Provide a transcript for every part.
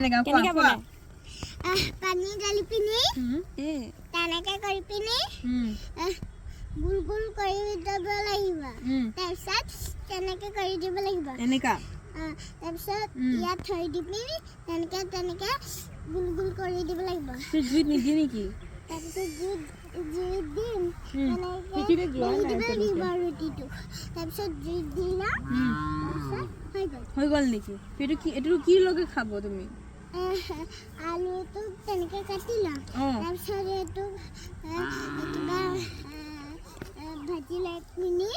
কেনেকৈ বনাই? পানী ঢালি পিনি তেনেকৈ কৰি পিনি গোল গোল কৰি দিব লাগিব। তাৰপিছত তেনেকৈ কৰি দিব লাগিব। তাৰপিছত ইয়াত থৈ দি পিনি তেনেকৈ গোল গোল কৰি দিব লাগিব। জুইত নিদিয়ে নেকি? তাৰপিছত জুইত দিম তেনেকৈ দিব লাগিব ৰুটিটো। তাৰপিছত জুইত দিলা হৈ গ'ল নেকি? এইটো কি লগে খাব তুমি? আলুটো তেনেকৈ কাটি ল'ম। তাৰপিছত এইটো কিবা ভাজি লৈ পিনি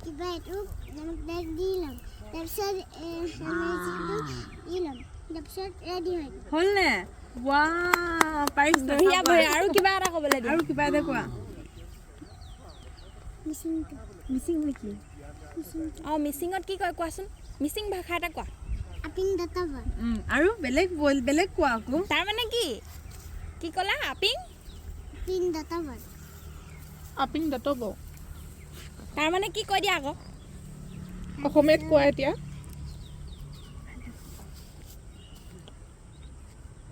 কিবা এইটো দি ল'ম। তাৰপিছত দি ল'ম। তাৰপিছত ৰেডি হৈ গ'ল। হ'ল নে? ৱাও, পাৰিছা। আৰু কিবা এটা ক'বলৈ দিয়া। আৰু কিবা এটা কোৱা। মিচিং নেকি? অঁ, মিচিঙত কি কয় কোৱাচোন? মিচিং ভাষা এটা কোৱা। আপিং দতাবা। আৰু বেলেগ কোৱা আকৌ। তাৰমানে কি ক'লা? আপিং দতাবা। আপিং দতব। তাৰমানে কি কৈ দিয়া আকৌ। অসমীয়াত কোৱা এতিয়া।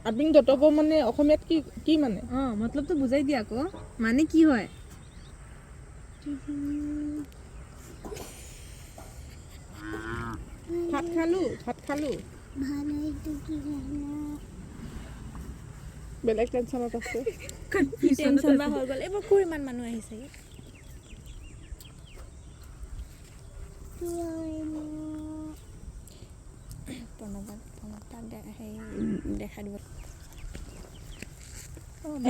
আপিং দতব মানে অসমীয়াত কি মানে? মতলবটো বুজাই দিয়া আকৌ। মানে কি হয়? ভাত খালো। বেলেগ টেনচনত আছে। কি টেনচন বা হৈ গ'ল। এইবোৰ ক'ৰ ইমান মানুহ আহিছে? দেখা দিব।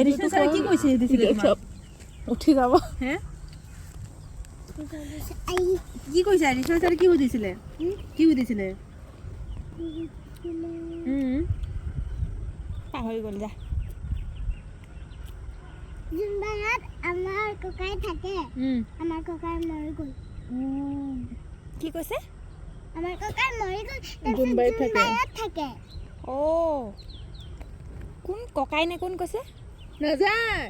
এডিশ্যন ছাৰে কি কৈছে? উঠি যাব। হে? কি কৈছে? এডিশ্যন ছাৰে কি সুধিছিলে? পাহৰি গ'ল যা। যোনবাৰত আমাৰ ককাই থাকে, আমাৰ ককাই মৰি গ'ল। কি কৈছে? আমাৰ ককাই মৰি গ'ল। যোনবাৰত থাকে। অ' কোন ককাই নে কোন কৈছে? নাযায়।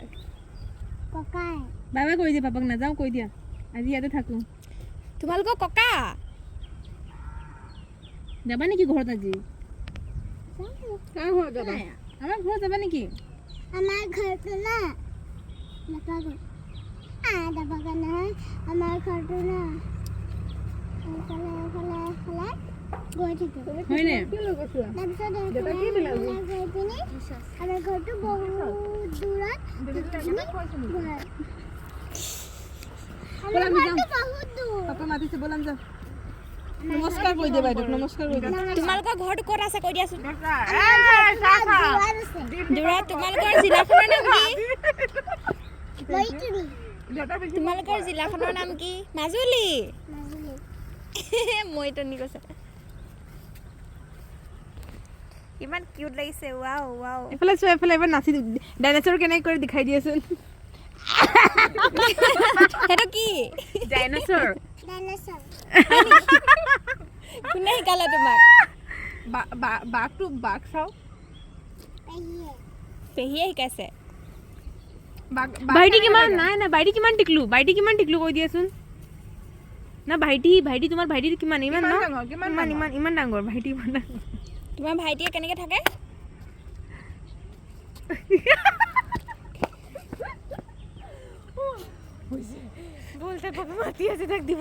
ককাই। বাই বাই কৈ দিয়া, পাপাক নাযাওঁ কৈ দিয়া। আজি ইয়াতে থাকোঁ। তোমালোকৰ ককা? যাবা নেকি ঘৰত আজি? কাৰ ঘৰত যাবা? আমাৰ ঘৰত যাবা নেকি? আমাৰ ঘৰটো না নাপাব। যাবাগা নহয়। আমাৰ ঘৰটো না এইফালে গৈ থাকিব। হয়নে? তাৰপিছত গৈ পিনি আমাৰ ঘৰটো বহুত দূৰত। পাপা মাতিছে, ব'লাম যাওঁ। নমস্কাৰ কৈ দিয়া বাইদেউক, নমস্কাৰ কৈ দিয়া। তোমালোকৰ ঘৰটো ক'ত আছে কৈ দিয়াচোন। দূৰত। তোমালোকৰ জিলাখনৰ নাম কি? তোমালোকৰ জিলাখনৰ নাম কি? মাজুলী। মইতনী কৈছে। ইমান কিউট লাগিছে। ৱাও। এফালে চোৱা, এবাৰ নাচি ডাইনাছৰ কেনেকৈ কৰি দেখাই দিয়াচোন। সেইটো কি? ডাইনাছৰ। কোনে শিকালে তোমাক? বাঘ চাওঁ। পেহীয়ে শিকাইছে। ভাইটি কিমান টিকলো কৈ দিয়াচোন। না ভাইটি তোমাৰ ভাইটি কিমান? ইমান ডাঙৰ ভাইটি ইমান ডাঙৰ। তোমাৰ ভাইটিয়ে কেনেকৈ থাকে? বলতে পাপা মাতি আছে, তাক দিব।